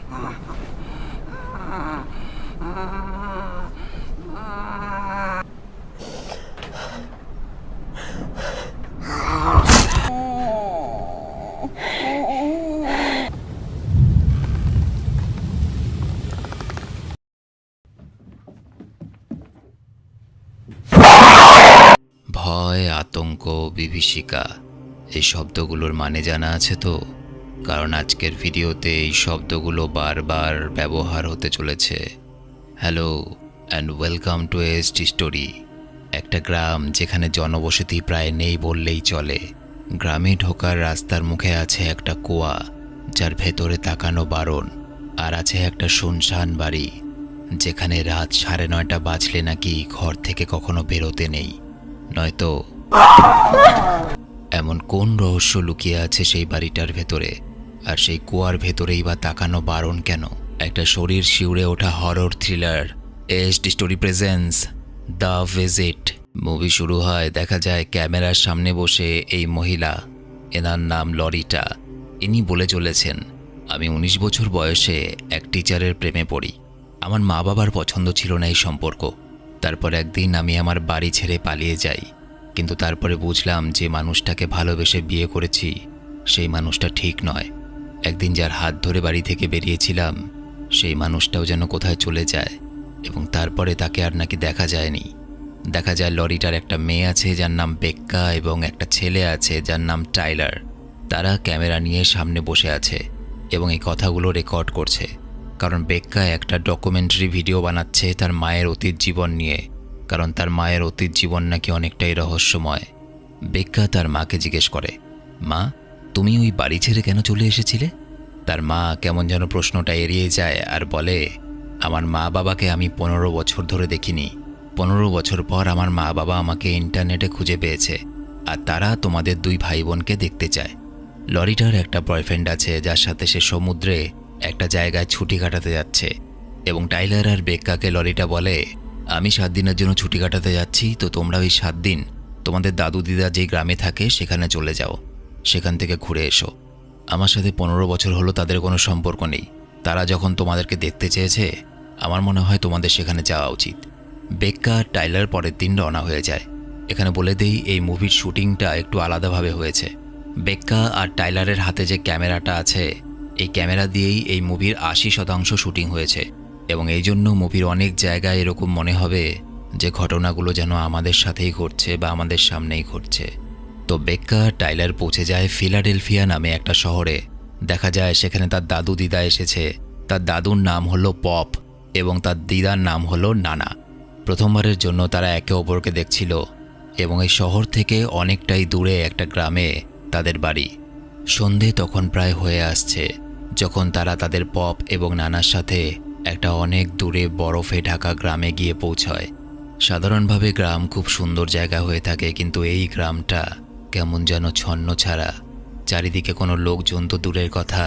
ভয়, আতঙ্ক, বিভীষিকা এই শব্দগুলোর মানে জানা আছে তো? কারণ আজকের ভিডিওতে এই শব্দগুলো বারবার ব্যবহার হতে চলেছে। Hello and welcome to AST story. একটা গ্রাম যেখানে জনবসতি প্রায় নেই বললেই চলে। গ্রামে ঢোকার রাস্তার মুখে আছে একটা কুয়া, যার ভেতরে তাকানো বারণ। আর আছে একটা শুনশান বাড়ি, যেখানে রাত 9:30 বাজলে নাকি ঘর থেকে কখনো বেরোতে নেই, নয়তো এমন কোন রহস্য লুকিয়ে আছে সেই বাড়িটার ভেতরে? আর সেই কুয়ার ভেতরেই বা তাকানো বারণ কেন? একটা শরীর শিউরে ওঠা horror thriller, AST story presents the visit. Movie শুরু হয়, দেখা যায় ক্যামেরার সামনে বসে এই মহিলা, এনার নাম লরিটা। ইনি বলে চলেছেন, আমি 19 বছর বয়সে এক টিচারের প্রেমে পড়ি। আমার মা বাবার পছন্দ ছিল না এই সম্পর্ক। তারপর একদিন আমি আমার বাড়ি ছেড়ে পালিয়ে যাই, কিন্তু তারপরে বুঝলাম যে মানুষটাকে ভালোবেসে বিয়ে করেছি সেই মানুষটা ঠিক নয়। একদিন যার হাত ধরে বাড়ি থেকে বেরিয়েছিলাম সেই মানুষটাও যেন কোথায় চলে যায়, এবং তারপরে তাকে আর নাকি দেখা যায়নি। দেখা যায় লরিটার একটা মেয়ে আছে যার নাম বেক্কা, এবং একটা ছেলে আছে যার নাম টাইলার। তারা ক্যামেরা নিয়ে সামনে বসে আছে এবং এই কথাগুলো রেকর্ড করছে, কারণ বেক্কা একটা ডকুমেন্টারি ভিডিও বানাচ্ছে তার মায়ের অতীত জীবন নিয়ে, কারণ তার মায়ের অতীত জীবন নাকি অনেকটাই রহস্যময়। বেক্কা তার মাকে জিজ্ঞেস করে, মা, তুমি ওই বাড়ি ছেড়ে কেন চলে এসেছিলে? তার মা কেমন যেন প্রশ্নটা এড়িয়ে যায় আর বলে, আমার মা বাবাকে আমি 15 বছর ধরে দেখিনি। 15 বছর পর আমার মা বাবা আমাকে ইন্টারনেটে খুঁজে পেয়েছে, আর তারা তোমাদের 2 ভাই বোনকে দেখতে চায়। লরিটার একটা বয়ফ্রেন্ড আছে যার সাথে সে সমুদ্রে একটা জায়গায় ছুটি কাটাতে যাচ্ছে, এবং টাইলার আর বেক্কাকে লরিটা বলে, আমি 7 দিনের জন্য ছুটি কাটাতে যাচ্ছি, তো তোমরা ওই 7 দিন তোমাদের দাদু দিদা যেই গ্রামে থাকে সেখানে চলে যাও, সেখান থেকে ঘুরে এসো। আমার সাথে 15 বছর হলো তাদের কোনো সম্পর্ক নেই। তারা যখন তোমাদেরকে দেখতে চেয়েছে, আমার মনে হয় তোমাদের সেখানে যাওয়া উচিত। বেক্কা আর টাইলার পরের দিন রওনা হয়ে যায়। এখানে বলে দেই, এই মুভির শুটিংটা একটু আলাদাভাবে হয়েছে। বেক্কা আর টাইলারের হাতে যে ক্যামেরাটা আছে, এই ক্যামেরা দিয়েই এই মুভির 80% শুটিং হয়েছে, এবং এই জন্য মুভির অনেক জায়গায় এরকম মনে হবে যে ঘটনাগুলো যেন আমাদের সাথেই ঘটছে বা আমাদের সামনেই ঘটছে। তো বেক্কা টাইলার পৌঁছে যায় ফিলাডেলফিয়া নামে একটা শহরে। দেখা যায় সেখানে তার দাদু দিদা এসেছে। তার দাদুর নাম হলো পপ এবং তার দিদার নাম হলো নানা। প্রথমবারের জন্য তারা একে অপরকে দেখছিল, এবং এই শহর থেকে অনেকটাই দূরে একটা গ্রামে তাদের বাড়ি। সন্ধে তখন প্রায় হয়ে আসছে যখন তারা তাদের পপ এবং নানার সাথে একটা অনেক দূরে বরফে ঢাকা গ্রামে গিয়ে পৌঁছয়। সাধারণভাবে গ্রাম খুব সুন্দর জায়গা হয়ে থাকে, কিন্তু এই গ্রামটা কেমন যেন ছন্ন ছাড়া। চারিদিকে কোনো লোকজন তো দূরের কথা,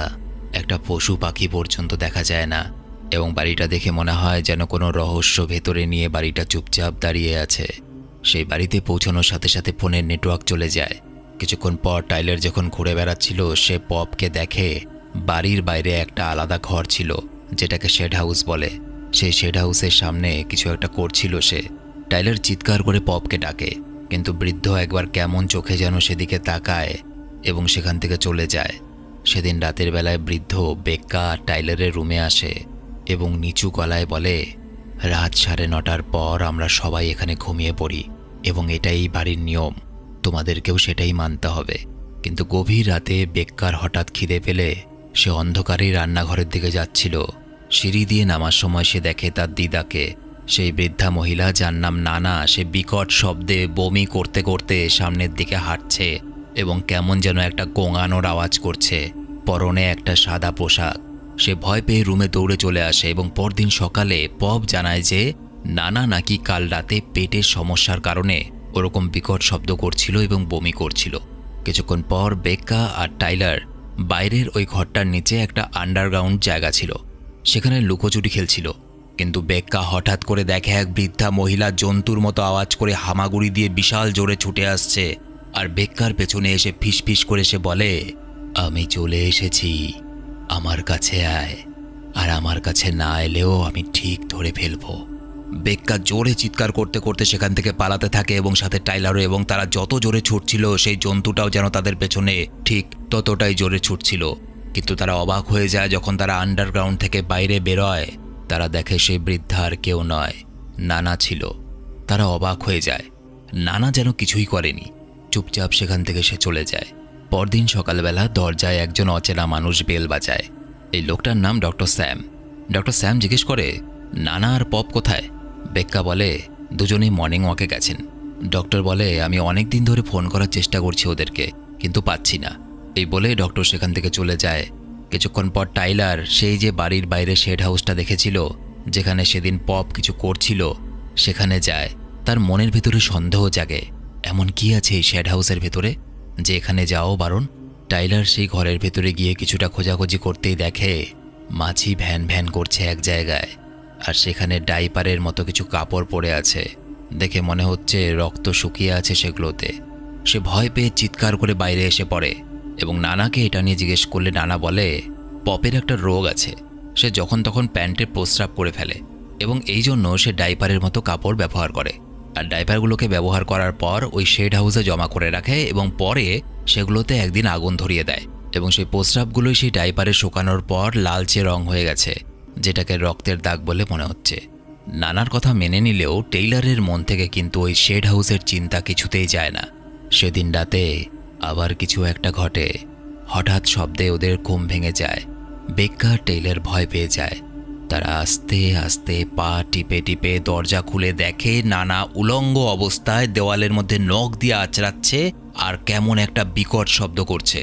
একটা পশু পাখি পর্যন্ত দেখা যায় না, এবং বাড়িটা দেখে মনে হয় যেন কোনো রহস্য ভেতরে নিয়ে বাড়িটা চুপচাপ দাঁড়িয়ে আছে। সেই বাড়িতে পৌঁছানোর সাথে সাথে ফোনের নেটওয়ার্ক চলে যায়। কিছুক্ষণ পর টাইলার যখন ঘুরে বেড়াচ্ছিল, সে পপকে দেখে বাড়ির বাইরে একটা আলাদা ঘর ছিল, যেটাকে শেড হাউস বলে। সেই শেড হাউসের সামনে কিছু একটা করছিল সে। টাইলার চিৎকার করে পপকে ডাকে, কিন্তু বৃদ্ধ একবার কেমন চোখে যেন সেদিকে তাকায় এবং সেখান থেকে চলে যায়। সেদিন রাতের বেলায় বৃদ্ধ বেক্কা টাইলারের রুমে আসে এবং নিচু গলায় বলে, রাত 9:30টার পর আমরা সবাই এখানে ঘুমিয়ে পড়ি, এবং এটাই বাড়ির নিয়ম, তোমাদেরকেও সেটাই মানতে হবে। কিন্তু গভীর রাতে বেক্কার হঠাৎ খিদে পেলে সে অন্ধকারেই রান্নাঘরের দিকে যাচ্ছিল। সিঁড়ি দিয়ে নামার সময় সে দেখে তার দিদাকে, সেই বৃদ্ধা মহিলা যার নাম নানা। সে বিকট শব্দে বমি করতে করতে সামনের দিকে হাঁটছে এবং কেমন যেন একটা গোঙানোর আওয়াজ করছে। পরনে একটা সাদা পোশাক। সে ভয় পেয়ে রুমে দৌড়ে চলে আসে, এবং পরদিন সকালে পপ জানায় যে নানা নাকি কাল রাতে পেটের সমস্যার কারণে ওরকম বিকট শব্দ করছিল এবং বমি করছিল। কিছুক্ষণ পর বেক্কা আর টাইলার বাইরের ওই ঘরটার নিচে একটা আন্ডারগ্রাউন্ড জায়গা ছিল, সেখানে লুকোচুরি খেলছিল। কিন্তু বেক্কা হঠাৎ করে দেখে এক বৃদ্ধা মহিলা জন্তুর মতো আওয়াজ করে হামাগুড়ি দিয়ে বিশাল জোরে ছুটে আসছে, আর বেক্কার পেছনে এসে ফিসফিস করে সে বলে, আমি চলে এসেছি, আমার কাছে আয়। আর আমার কাছে না এলেও আমি ঠিক ধরে ফেলবো। বেক্কা জোরে চিৎকার করতে করতে সেখান থেকে পালাতে থাকে এবং সাথে টাইলারও, এবং তারা যত জোরে ছুটছিল সেই জন্তুটাও যেন তাদের পেছনে ঠিক ততটাই জোরে ছুটছিল। কিন্তু তারা অবাক হয়ে যায় যখন তারা আন্ডারগ্রাউন্ড থেকে বাইরে বেরোয়। তারা দেখে সেই বৃদ্ধা আর কেউ নয়, নানা ছিল। তারা অবাক হয়ে যায়। নানা যেন কিছুই করেনি, চুপচাপ সেখান থেকে সে চলে যায়। পরদিন সকালবেলা দরজায় একজন অচেনা মানুষ বেল বাজায়। এই লোকটার নাম ডক্টর স্যাম। ডক্টর স্যাম জিজ্ঞেস করে, নানা আর পপ কোথায়? বেক্কা বলে, দুজনেই মর্নিং ওয়াকে গেছেন। ডক্টর বলে, আমি অনেক দিন ধরে ফোন করার চেষ্টা করছি ওদেরকে, কিন্তু পাচ্ছি না। এই বলে ডক্টর সেখান থেকে চলে যায়। কিছুক্ষণ পর টাইলার সেই যে বাড়ির বাইরে শেড হাউসটা দেখেছিল, যেখানে সেদিন পপ কিছু করছিল, সেখানে যায়। তার মনের ভেতরে সন্দেহ জাগে, এমন কি আছে এই শেড হাউসের ভেতরে যে এখানে যাও বারণ। টাইলার সেই ঘরের ভেতরে গিয়ে কিছুটা খোঁজাখুঁজি করতেই দেখে মাছি ভ্যান ভ্যান করছে এক জায়গায়, আর সেখানে ডাইপারের মতো কিছু কাপড় পরে আছে। দেখে মনে হচ্ছে রক্ত শুকিয়ে আছে সেগুলোতে। সে ভয় পেয়ে চিৎকার করে বাইরে এসে পড়ে এবং নানাকে এটা নিয়ে জিজ্ঞেস করলে নানা বলে, পপের একটা রোগ আছে, সে যখন তখন প্যান্টে প্রস্রাব করে ফেলে এবং এই জন্য সে ডাইপারের মতো কাপড় ব্যবহার করে। আর ডাইপারগুলোকে ব্যবহার করার পর ওই শেড হাউসে জমা করে রাখে এবং পরে সেগুলোতে একদিন আগুন ধরিয়ে দেয়, এবং সেই প্রস্রাবগুলোই সেই ডাইপারে শুকানোর পর লালচে রং হয়ে গেছে, যেটাকে রক্তের দাগ বলে মনে হচ্ছে। নানার কথা মেনে নিলেও টেইলারের মন থেকে কিন্তু ওই শেড হাউসের চিন্তা কিছুতেই যায় না। সেদিন রাতে আবার কিছু একটা ঘটে। হঠাৎ শব্দে ওদের ঘুম ভেঙে যায়। বেক্কা আর টেইলার ভয় পেয়ে যায়। তারা আস্তে আস্তে পা টিপে টিপে দরজা খুলে দেখে নানা উলঙ্গ অবস্থায় দেওয়ালের মধ্যে নখ দিয়ে আঁচড়াচ্ছে আর কেমন একটা বিকট শব্দ করছে।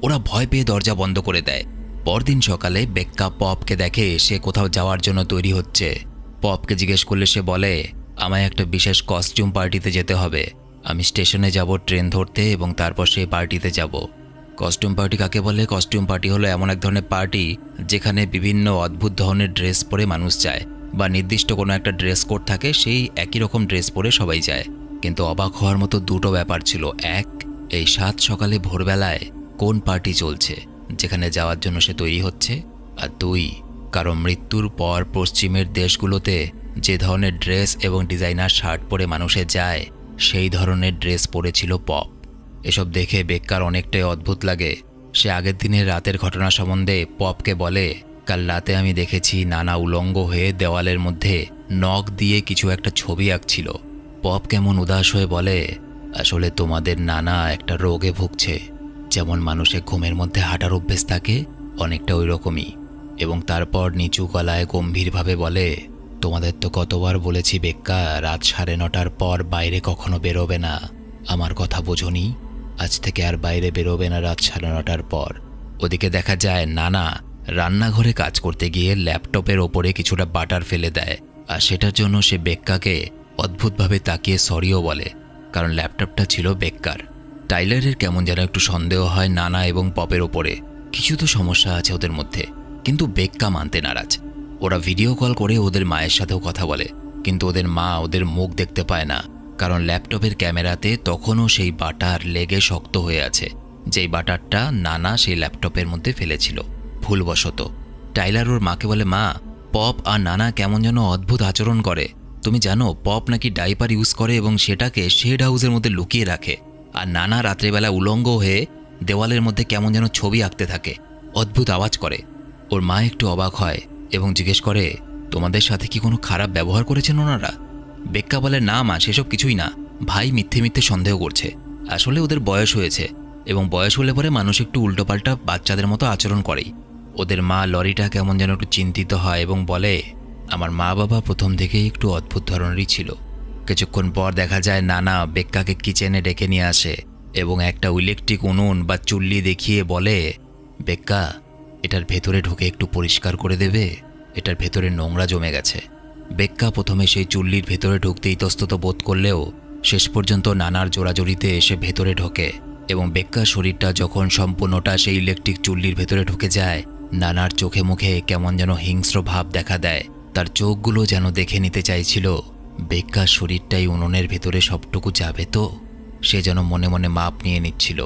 ওরা ভয় পেয়ে দরজা বন্ধ করে দেয়। পরদিন সকালে বেক্কা পপকে দেখে সে কোথাও যাওয়ার জন্য তৈরি হচ্ছে। পপকে জিজ্ঞেস করলে সে বলে, আমায় একটা বিশেষ কস্টিউম পার্টিতে যেতে হবে। আমি স্টেশনে যাব ট্রেন ধরতে এবং তারপর সেই পার্টিতে যাব। কস্টিউম পার্টি কাকে বলে? কস্টিউম পার্টি হলো এমন এক ধরনের পার্টি যেখানে বিভিন্ন অদ্ভুত ধরনের ড্রেস পরে মানুষ যায়, বা নির্দিষ্ট কোনো একটা ড্রেস কোড থাকে, সেই একই রকম ড্রেস পরে সবাই যায়। কিন্তু অবাক হওয়ার মতো দুটো ব্যাপার ছিল। এক, এই 7 সকালে ভোরবেলায় কোন পার্টি চলছে যেখানে যাওয়ার জন্য সে তৈরি হচ্ছে। আর 2, কারণ মৃত্যুর পর পশ্চিমের দেশগুলোতে যে ধরনের ড্রেস এবং ডিজাইনার শার্ট পরে মানুষে যায়, সেই ধরনের ড্রেস পরেছিল পপ। এসব দেখে বেক্কার অনেকটাই অদ্ভুত লাগে। সে আগের দিনের রাতের ঘটনা সম্বন্ধে পপকে বলে, কাল রাতে আমি দেখেছি নানা উলঙ্গ হয়ে দেওয়ালের মধ্যে নখ দিয়ে কিছু একটা ছবি আঁকছিল। পপ কেমন উদাস হয়ে বলে, আসলে তোমাদের নানা একটা রোগে ভুগছে, যেমন মানুষের ঘুমের মধ্যে হাঁটার অভ্যেস থাকে, অনেকটা ওই রকমই। এবং তারপর নিচু গলায় গম্ভীরভাবে বলে, তোমাদের তো কতবার বলেছি বেক্কা, রাত 9:30টার পর বাইরে কখনো বেরোবে না। আমার কথা বোঝনি? আজ থেকে আর বাইরে বেরোবে না রাত 9:30টার পর। ওদিকে দেখা যায় নানা রান্নাঘরে কাজ করতে গিয়ে ল্যাপটপের ওপরে কিছুটা বাটার ফেলে দেয়, আর সেটার জন্য সে বেক্কাকে অদ্ভুতভাবে তাকিয়ে সরিও বলে, কারণ ল্যাপটপটা ছিল বেক্কার। টাইলারের কেমন যেন একটু সন্দেহ হয় নানা এবং পপের ওপরে, কিছু তো সমস্যা আছে ওদের মধ্যে। কিন্তু বেক্কা মানতে নারাজ। ওরা ভিডিও কল করে ওদের মায়ের সাথেও কথা বলে, কিন্তু ওদের মা ওদের মুখ দেখতে পায় না, কারণ ল্যাপটপের ক্যামেরাতে তখনও সেই বাটার লেগে শক্ত হয়ে আছে, যেই বাটারটা নানা সেই ল্যাপটপের মধ্যে ফেলেছিল ভুলবশত। টাইলার ওর মাকে বলে, মা, পপ আর নানা কেমন যেন অদ্ভুত আচরণ করে। তুমি জানো পপ নাকি ডাইপার ইউজ করে এবং সেটাকে শেড হাউসের মধ্যে লুকিয়ে রাখে, আর নানা রাত্রেবেলা উলঙ্গ হয়ে দেওয়ালের মধ্যে কেমন যেন ছবি আঁকতে থাকে, অদ্ভুত আওয়াজ করে। ওর মা একটু অবাক হয় এবং জিজ্ঞেস করে, তোমাদের সাথে কি কোনো খারাপ ব্যবহার করেছেন ওনারা? বেক্কা বলে, না মা, সেসব কিছুই না। ভাই মিথ্যে মিথ্যে সন্দেহ করছে। আসলে ওদের বয়স হয়েছে, এবং বয়স হলে পরে মানুষ একটু উল্টোপাল্টা বাচ্চাদের মতো আচরণ করেই। ওদের মা লরিটা কেমন যেন একটু চিন্তিত হয় এবং বলে, আমার মা বাবা প্রথম থেকেই একটু অদ্ভুত ধরনেরই ছিল। কিছুক্ষণ পর দেখা যায় নানা বেক্কাকে কিচেনে ডেকে নিয়ে আসে এবং একটা ইলেকট্রিক উনুন বা চুল্লি দেখিয়ে বলে, বেক্কা, এটার ভেতরে ঢুকে একটু পরিষ্কার করে দেবে, এটার ভেতরে নোংরা জমে গেছে। বেক্কা প্রথমে সেই চুল্লির ভেতরে ঢুকতে ইতস্তত বোধ করলেও শেষ পর্যন্ত নানার জোড়াজড়িতে এসে ভেতরে ঢোকে, এবং বেক্কার শরীরটা যখন সম্পূর্ণটা সেই ইলেকট্রিক চুল্লির ভেতরে ঢুকে যায়, নানার চোখে মুখে কেমন যেন হিংস্র ভাব দেখা দেয়। তার চোখগুলো যেন দেখে নিতে চাইছিল বেক্কার শরীরটাই উনুনের ভেতরে সবটুকু যাবে তো। সে যেন মনে মনে মাপ নিয়ে নিচ্ছিল।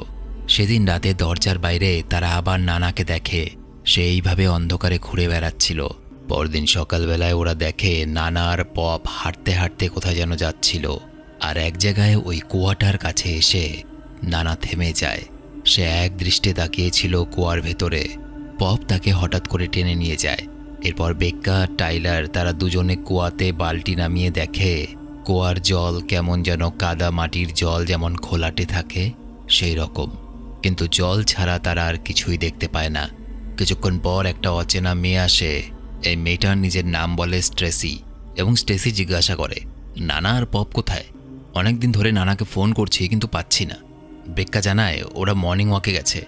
সেদিন রাতে দরজার বাইরে তারা আবার নানাকে দেখে। সে এইভাবে অন্ধকারে ঘুরে বেড়াচ্ছিল। পরদিন সকালবেলায় ওরা দেখে নানা আর পপ হাঁটতে হাঁটতে কোথায় যেন যাচ্ছিল, আর এক জায়গায় ওই কুয়াটার কাছে এসে নানা থেমে যায়। সে এক দৃষ্টে তাকিয়েছিল কুয়ার ভেতরে। পপ তাকে হঠাৎ করে টেনে নিয়ে যায়। এরপর বেক্কা টাইলার তারা দুজনে কুয়াতে বালতি নামিয়ে দেখে কুয়ার জল কেমন যেন কাদা মাটির জল যেমন ঘোলাটে থাকে সেই রকম, কিন্তু জল ছাড়া তারা আর কিছুই দেখতে পায় না। কিছুক্ষণ পর একটা অচেনা মেয়ে আসে। এই মেয়েটার নিজের নাম বলে স্ট্রেসি, এবং স্ট্রেসি জিজ্ঞাসা করে নানা আর পপ কোথায়? অনেকদিন ধরে নানাকে ফোন করছি কিন্তু পাচ্ছি না। বেক্কা জানায় ওরা মর্নিং ওয়াকে গেছে।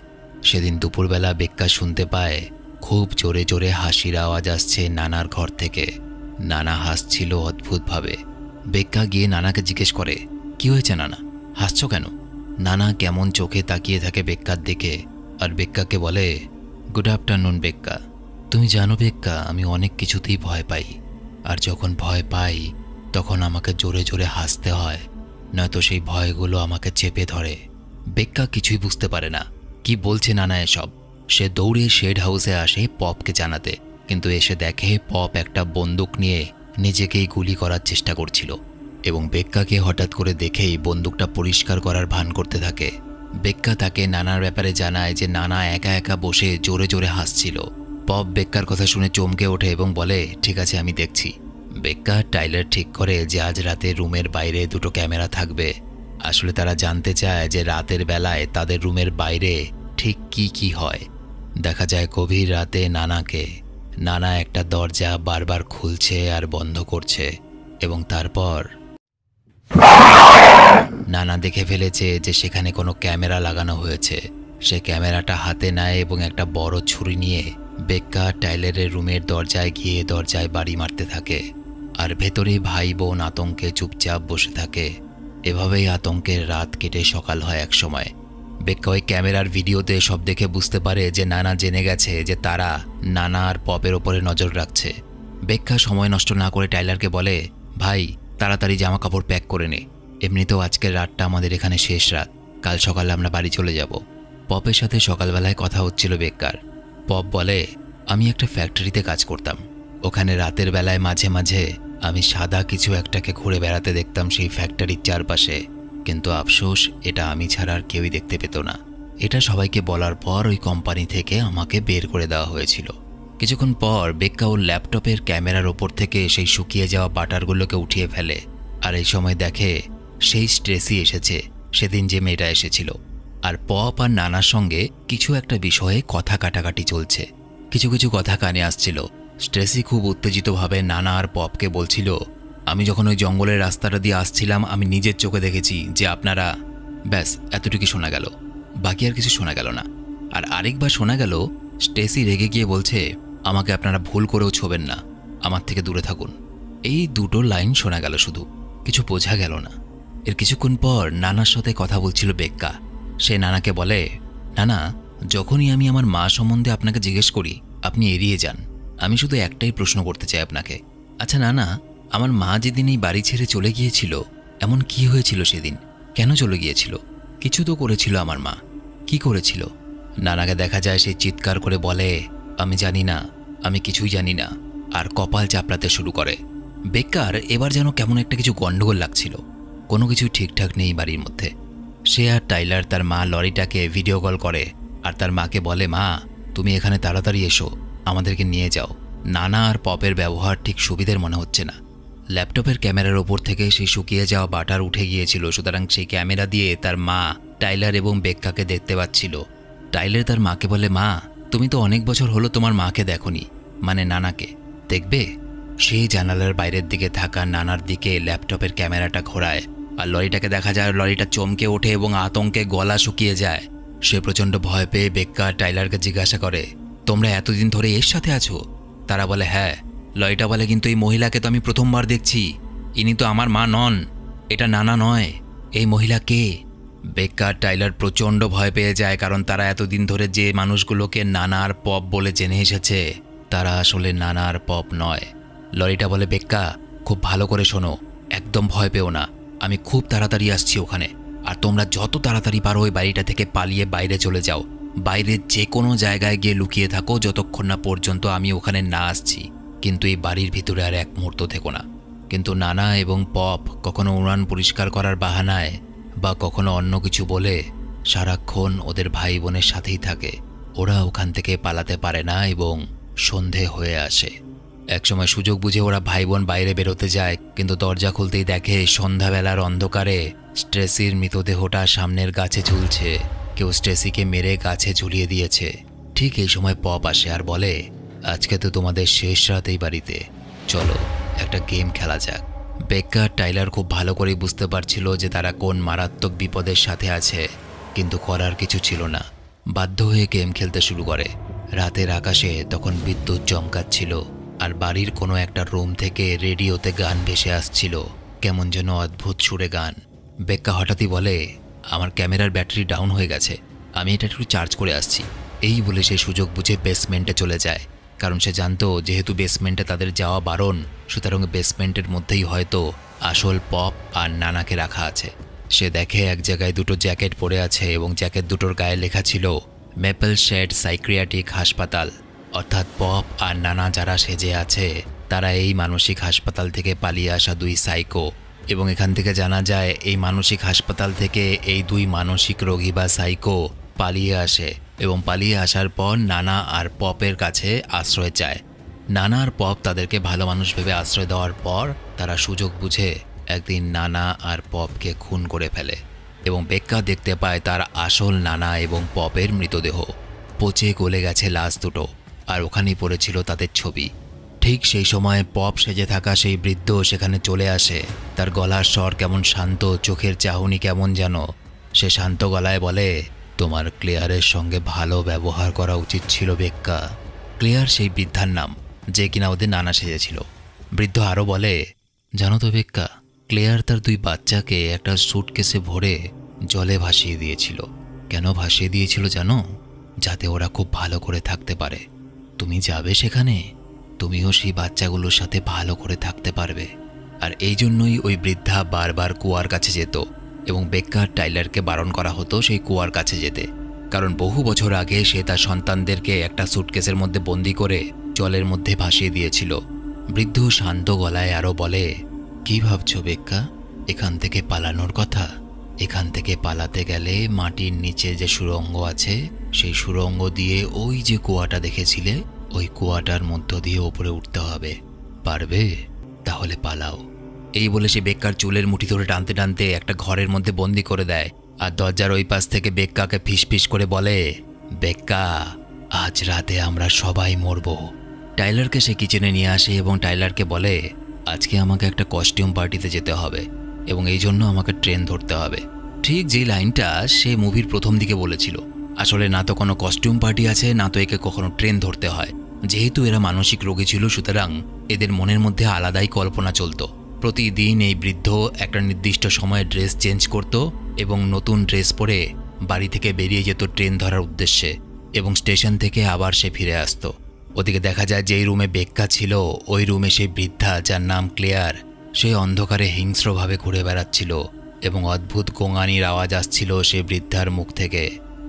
সেদিন দুপুরবেলা বেক্কা শুনতে পায় খুব জোরে জোরে হাসির আওয়াজ আসছে নানার ঘর থেকে। নানা হাসছিল অদ্ভুতভাবে। বেক্কা গিয়ে নানাকে জিজ্ঞেস করে, কি হয়েছে নানা, হাসছো কেন? নানা কেমন চোখে তাকিয়ে থাকে বেক্কার দিকে, আর বেক্কাকে বলে, গুড আফটারনুন বেক্কা। তুমি জানো বেক্কা, আমি অনেক কিছুতেই ভয় পাই, আর যখন ভয় পাই তখন আমাকে জোরে জোরে হাসতে হয়, নয়তো সেই ভয়গুলো আমাকে চেপে ধরে। বেক্কা কিছুই বুঝতে পারে না কি বলছে নানা এসব। সে দৌড়ে শেড হাউসে আসে পপকে জানাতে, কিন্তু এসে দেখে পপ একটা বন্দুক নিয়ে নিজেকেই গুলি করার চেষ্টা করছিল, এবং বেক্কাকে হঠাৎ করে দেখেই বন্দুকটা পরিষ্কার করার ভান করতে থাকে। বেক্কা তাকে নানার ব্যাপারে জানায় যে নানা একা একা বসে জোরে জোরে হাসছিল। পপ বেক্কার কথা শুনে চমকে ওঠে এবং বলে, ঠিক আছে আমি দেখছি। বেক্কা টাইলার ঠিক করে যে আজ রাতে রুমের বাইরে দুটো ক্যামেরা থাকবে। আসলে তারা জানতে চায় যে রাতের বেলায় তাদের রুমের বাইরে ঠিক কি কি হয়। দেখা যায় গভীর রাতে নানা একটা দরজা বারবার খুলছে আর বন্ধ করছে, এবং তারপর নানা দেখে ফেলেছে যে সেখানে কোনো ক্যামেরা লাগানো হয়েছে। সে ক্যামেরাটা হাতে নেয় এবং একটা বড় ছুরি নিয়ে বেক্কা টাইলারের রুমের দরজায় গিয়ে দরজায় বাড়ি মারতে থাকে, আর ভেতরে ভাই বোন আতঙ্কে চুপচাপ বসে থাকে। এভাবেই আতঙ্কের রাত কেটে সকাল হয় এক সময়। বেক্কা ওই ক্যামেরার ভিডিওতে সব দেখে বুঝতে পারে যে নানা জেনে গেছে যে তারা নানা আর পপের ওপরে নজর রাখছে। বেক্কা সময় নষ্ট না করে টাইলারকে বলে, ভাই তাড়াতাড়ি জামা কাপড় প্যাক করে নে, এমনিতেও আজকের রাতটা আমাদের এখানে শেষ রাত, কাল সকালে আমরা বাড়ি চলে যাব। পপের সাথে সকালবেলায় কথা হচ্ছিল বেক্কার। পপ বলে, আমি একটা ফ্যাক্টরিতে কাজ করতাম, ওখানে রাতের বেলায় মাঝে মাঝে আমি সাদা কিছু একটাকে ঘুরে বেড়াতে দেখতাম সেই ফ্যাক্টরির চারপাশে, কিন্তু আফসোস এটা আমি ছাড়া আর কেউই দেখতে পেত না। এটা সবাইকে বলার পর ওই কোম্পানি থেকে আমাকে বের করে দেওয়া হয়েছিল। কিছুক্ষণ পর বেক্কা ওর ল্যাপটপের ক্যামেরার ওপর থেকে সেই শুকিয়ে যাওয়া বাটারগুলোকে উঠিয়ে ফেলে, আর এই সময় দেখে সেই স্ট্রেসি এসেছে, সেদিন যে মেয়েটা এসেছিল। আর পপ আর নানার সঙ্গে কিছু একটা বিষয়ে কথা কাটাকাটি চলছে। কিছু কিছু কথা কানে আসছিল। স্ট্রেসি খুব উত্তেজিতভাবে নানা আর পপকে বলছিল, আমি যখন ওই জঙ্গলের রাস্তাটা দিয়ে আসছিলাম আমি নিজের চোখে দেখেছি যে আপনারা, ব্যাস এতটুকু শোনা গেল, বাকি আর কিছু শোনা গেল না। আর আরেকবার শোনা গেল স্টেসি রেগে গিয়ে বলছে, আমাকে আপনারা ভুল করেও ছোবেন না, আমার থেকে দূরে থাকুন। এই দুটো লাইন শোনা গেল, শুধু কিছু বোঝা গেল না। এর কিছুক্ষণ পর নানার সাথে কথা বলছিল বেক্কা। সে নানাকে বলে, নানা যখনই আমি আমার মা সম্বন্ধে আপনাকে জিজ্ঞেস করি আপনি এড়িয়ে যান। আমি শুধু একটাই প্রশ্ন করতে চাই আপনাকে, আচ্ছা নানা, আমার মা যেদিন এই বাড়ি ছেড়ে চলে গিয়েছিল এমন কি হয়েছিল সেদিন? কেন চলে গিয়েছিল? কিছু তো করেছিল আমার মা, কি করেছিল? নানাকে দেখা যায় সে চিৎকার করে বলে, আমি জানি না, আমি কিছুই জানি না, আর কপাল চাপড়াতে শুরু করে। বেক্কার এবার যেন কেমন একটা কিছু গন্ডগোল লাগছিল, কোনো কিছু ঠিকঠাক নেই বাড়ির মধ্যে। সে আর টাইলার তার মা লরিটাকে ভিডিও কল করে আর তার মাকে বলে, মা তুমি এখানে তাড়াতাড়ি এসো, আমাদেরকে নিয়ে যাও। নানা আর পপের ব্যবহার ঠিক সুবিধের মনে হচ্ছে না। ল্যাপটপের ক্যামেরার ওপর থেকে সেই শুকিয়ে যাওয়া বাটার উঠে গিয়েছিল, সুতরাং সেই ক্যামেরা দিয়ে তার মা টাইলার এবং বেক্কাকে দেখতে পাচ্ছিল। টাইলার তার মাকে বলে, মা তুমি তো অনেক বছর হলো তোমার মাকে দেখোনি, মানে নানাকে, দেখবে? সেই জানালার বাইরের দিকে থাকা নানার দিকে ল্যাপটপের ক্যামেরাটা ঘোরায়, আর লরিটাকে দেখা যায় লরিটা চমকে ওঠে এবং আতঙ্কে গলা শুকিয়ে যায়। সে প্রচণ্ড ভয় পেয়ে বেক্কা টাইলারকে জিজ্ঞাসা করে, তোমরা এতদিন ধরে এর সাথে আছো? তারা বলে, হ্যাঁ। লরিটা বলে, কিন্তু এই মহিলাকে তো আমি প্রথমবার দেখছি, ইনি তো আমার মা নন, এটা নানা নয়, এই মহিলা কে? বেক্কা টাইলার প্রচণ্ড ভয় পেয়ে যায়, কারণ তারা এতদিন ধরে যে মানুষগুলোকে নানা আর পপ বলে জেনে এসেছে তারা আসলে নানা আর পপ নয়। লরিটা বলে, বেক্কা খুব ভালো করে শোনো, একদম ভয় পেও না, আমি খুব তাড়াতাড়ি আসছি ওখানে, আর তোমরা যত তাড়াতাড়ি পারো ওই বাড়িটা থেকে পালিয়ে বাইরে চলে যাও, বাইরের যে কোনো জায়গায় গিয়ে লুকিয়ে থাকো যতক্ষণ না পর্যন্ত আমি ওখানে না আসছি, কিন্তু এই বাড়ির ভিতরে আর এক মুহূর্ত থেকো না। কিন্তু নানা এবং পপ কখনো উড়ান পরিষ্কার করার বাহানায় বা কখনো অন্য কিছু বলে সারাক্ষণ ওদের ভাই বোনের সাথেই থাকে। ওরা ওখান থেকে পালাতে পারে না এবং সন্ধে হয়ে আসে। একসময় সুযোগ বুঝে ওরা ভাই বোন বাইরে বেরোতে যায়, কিন্তু দরজা খুলতেই দেখে সন্ধ্যাবেলার অন্ধকারে স্ট্রেসির মৃতদেহটা সামনের গাছে ঝুলছে। কেউ স্ট্রেসিকে মেরে গাছে ঝুলিয়ে দিয়েছে। ঠিক এই সময় পপ আসে আর বলে, আজকে তো তোমাদের শেষ রাত এই বাড়িতে, চলো একটা গেম খেলা যাক। বেক্কা আর টাইলার খুব ভালো করেই বুঝতে পারছিল যে তারা কোন মারাত্মক বিপদের সাথে আছে, কিন্তু করার কিছু ছিল না। বাধ্য হয়ে গেম খেলতে শুরু করে। রাতের আকাশে তখন বিদ্যুৎ চমকাচ্ছিল আর বাড়ির কোনো একটা রুম থেকে রেডিওতে গান ভেসে আসছিল, কেমন যেন অদ্ভুত সুরে গান। বেক্কা হঠাৎই বলে, আমার ক্যামেরার ব্যাটারি ডাউন হয়ে গেছে, আমি এটা একটু চার্জ করে আসছি। এই বলে সে সুযোগ বুঝে বেসমেন্টে চলে যায়, কারণ সে জানতো যেহেতু বেসমেন্টে তাদের যাওয়া বারণ, সুতরাং বেসমেন্টের মধ্যেই হয়তো আসল পপ আর নানাকে রাখা আছে। সে দেখে এক জায়গায় দুটো জ্যাকেট পরে আছে এবং জ্যাকেট দুটোর গায়ে লেখা ছিল মেপল শেড সাইক্রিয়াটিক হাসপাতাল, অর্থাৎ পপ আর নানা যারা সেজে আছে তারা এই মানসিক হাসপাতাল থেকে পালিয়ে আসা দুই সাইকো। এবং এখান থেকে জানা যায় এই মানসিক হাসপাতাল থেকে এই দুই মানসিক রোগী বা সাইকো পালিয়ে আসে এবং পালিয়ে আসার পর নানা আর পপের কাছে আশ্রয় চায়। নানা আর পপ তাদেরকে ভালো মানুষ ভেবে আশ্রয় দেওয়ার পর তারা সুযোগ বুঝে একদিন নানা আর পপকে খুন করে ফেলে এবং বেক্কা দেখতে পায় তার আসল নানা এবং পপের মৃতদেহ। পচে গলে গেছে লাশ দুটো, আর ওখানেই পড়েছিল তাদের ছবি। ঠিক সেই সময় পপ সেজে থাকা সেই বৃদ্ধ সেখানে চলে আসে। তার গলার স্বর কেমন শান্ত, চোখের চাহনি কেমন যেন। সে শান্ত গলায় বলে, তোমার ক্লেয়ারের সঙ্গে ভালো ব্যবহার করা উচিত ছিল বেক্কা। ক্লেয়ার সেই বৃদ্ধার নাম, যে কিনা ওদের নানা সেজেছিল। বৃদ্ধ আরও বলে, জানো তো বেক্কা, ক্লেয়ার তার দুই বাচ্চাকে একটা স্যুটকেসে ভরে জলে ভাসিয়ে দিয়েছিল। কেন ভাসিয়ে দিয়েছিল জানো? যাতে ওরা খুব ভালো করে থাকতে পারে। তুমি যাবে সেখানে, তুমিও সেই বাচ্চাগুলোর সাথে ভালো করে থাকতে পারবে। আর এই জন্যই ওই বৃদ্ধা বারবার কুয়ার কাছে যেত এবং বেক্কা টাইলারকে বারণ করা হতো সেই কুয়ার কাছে যেতে, কারণ বহু বছর আগে সে তার সন্তানদেরকে একটা স্যুটকেসের মধ্যে বন্দি করে জলের মধ্যে ভাসিয়ে দিয়েছিল। বৃদ্ধ শান্ত গলায় আরও বলে, কি ভাবছো বেক্কা, এখান থেকে পালানোর কথা? এখান থেকে পালাতে গেলে মাটির নিচে যে সুড়ঙ্গ আছে সেই সুড়ঙ্গ দিয়ে ওই যে কুয়াটা দেখেছিলে ওই কুয়াটার মধ্য দিয়ে ওপরে উঠতে হবে। পারবে? তাহলে পালাও। এই বলে সে বেক্কার চুলের মুঠি ধরে টানতে টানতে একটা ঘরের মধ্যে বন্দি করে দেয় আর দরজার ওই পাশ থেকে বেক্কাকে ফিসফিস করে বলে, বেক্কা, আজ রাতে আমরা সবাই মরব। টাইলারকে সে কিচেনে নিয়ে আসে এবং টাইলারকে বলে, আজকে আমাকে একটা কস্টিউম পার্টিতে যেতে হবে এবং এই জন্য আমাকে ট্রেন ধরতে হবে। ঠিক যে লাইনটা সে মুভির প্রথম দিকে বলেছিল। আসলে না তো কোনো কস্টিউম পার্টি আছে, না তো একে কখনো ট্রেন ধরতে হয়। যেহেতু এরা মানসিক রোগী ছিল, সুতরাং এদের মনের মধ্যে আলাদাই কল্পনা চলত। প্রতিদিন এই বৃদ্ধ একটা নির্দিষ্ট সময়ে ড্রেস চেঞ্জ করত এবং নতুন ড্রেস পরে বাড়ি থেকে বেরিয়ে যেত ট্রেন ধরার উদ্দেশ্যে এবং স্টেশন থেকে আবার সে ফিরে আসতো। ওদিকে দেখা যায় যেই রুমে বেক্কা ছিল ওই রুমে সেই বৃদ্ধা, যার নাম ক্লেয়ার, সে অন্ধকারে হিংস্রভাবে ঘুরে বেড়াচ্ছিল এবং অদ্ভুত গোঙানির আওয়াজ আসছিল সে বৃদ্ধার মুখ থেকে।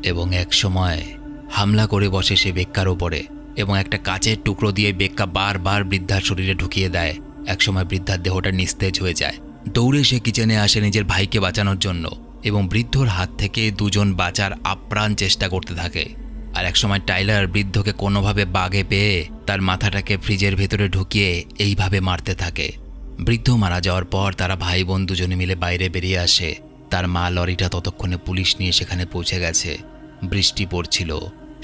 এবং এক সময় হামলা করে বসে সে বেক্কার ওপরে এবং একটা কাচের টুকরো দিয়ে বেক্কা বারবার বৃদ্ধার শরীরে ঢুকিয়ে দেয়। একসময় বৃদ্ধার দেহটা নিস্তেজ হয়ে যায়। দৌড়ে সে কিচেনে আসে নিজের ভাইকে বাঁচানোর জন্য এবং বৃদ্ধর হাত থেকে দুজন বাঁচার আপ্রাণ চেষ্টা করতে থাকে। আর একসময় টাইলার বৃদ্ধকে কোনোভাবে বাগে পেয়ে তার মাথাটাকে ফ্রিজের ভেতরে ঢুকিয়ে এইভাবে মারতে থাকে। বৃদ্ধ মারা যাওয়ার পর তারা ভাই বোন দুজনে মিলে বাইরে বেরিয়ে আসে। তার মা লরিটা ততক্ষণে পুলিশ নিয়ে সেখানে পৌঁছে গেছে। বৃষ্টি পড়ছিল।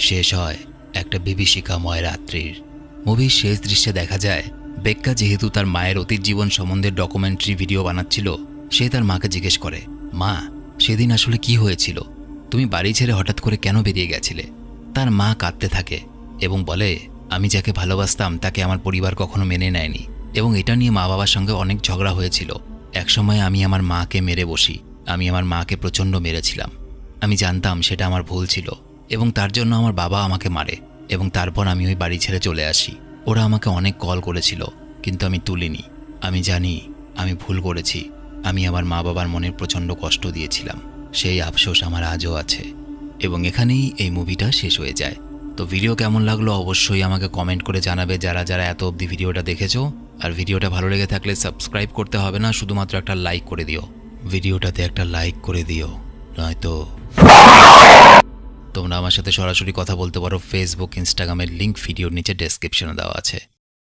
শেষ হয় একটা বিভীষিকাময় রাত্রির। মুভির শেষ দৃশ্যে দেখা যায় বেক্কা যেহেতু তার মায়ের অতীত জীবন সম্বন্ধে ডকুমেন্টারি ভিডিও বানাচ্ছিল, সে তার মাকে জিজ্ঞেস করে, মা, সেদিন আসলে কি হয়েছিল? তুমি বাড়ি ছেড়ে হঠাৎ করে কেন বেরিয়ে গেছিলে? তার মা কাঁদতে থাকে এবং বলে, আমি যাকে ভালোবাসতাম তাকে আমার পরিবার কখনো মেনে নেয়নি এবং এটা নিয়ে মা বাবার সঙ্গে অনেক ঝগড়া হয়েছিল। একসময় আমি আমার মাকে মেরে বসি। আমি আমার মাকে প্রচণ্ড মেরেছিলাম। আমি জানতাম সেটা আমার ভুল ছিল এবং তার জন্য আমার বাবা আমাকে মারে এবং তারপর আমি ওই বাড়ি ছেড়ে চলে আসি। ওরা আমাকে অনেক কল করেছিল, কিন্তু আমি তুলিনি। আমি জানি আমি ভুল করেছি। আমি আমার মা বাবার মনে প্রচণ্ড কষ্ট দিয়েছিলাম। সেই আফসোস আমার আজও আছে। এবং এখানেই এই মুভিটা শেষ হয়ে যায়। তো ভিডিও কেমন লাগলো অবশ্যই আমাকে কমেন্ট করে জানাবে, যারা যারা এত অবধি ভিডিওটা দেখেছো। আর ভিডিওটা ভালো লেগে থাকলে সাবস্ক্রাইব করতে হবে না, শুধুমাত্র একটা লাইক করে দিও। ভিডিওটাতে একটা লাইক করে দিও, নয়তো তোমরা আমার সাথে সরাসরি কথা বলতে পারো ফেসবুক, ইনস্টাগ্রামের লিঙ্ক ভিডিওর নিচে ডেসক্রিপশনে দেওয়া আছে।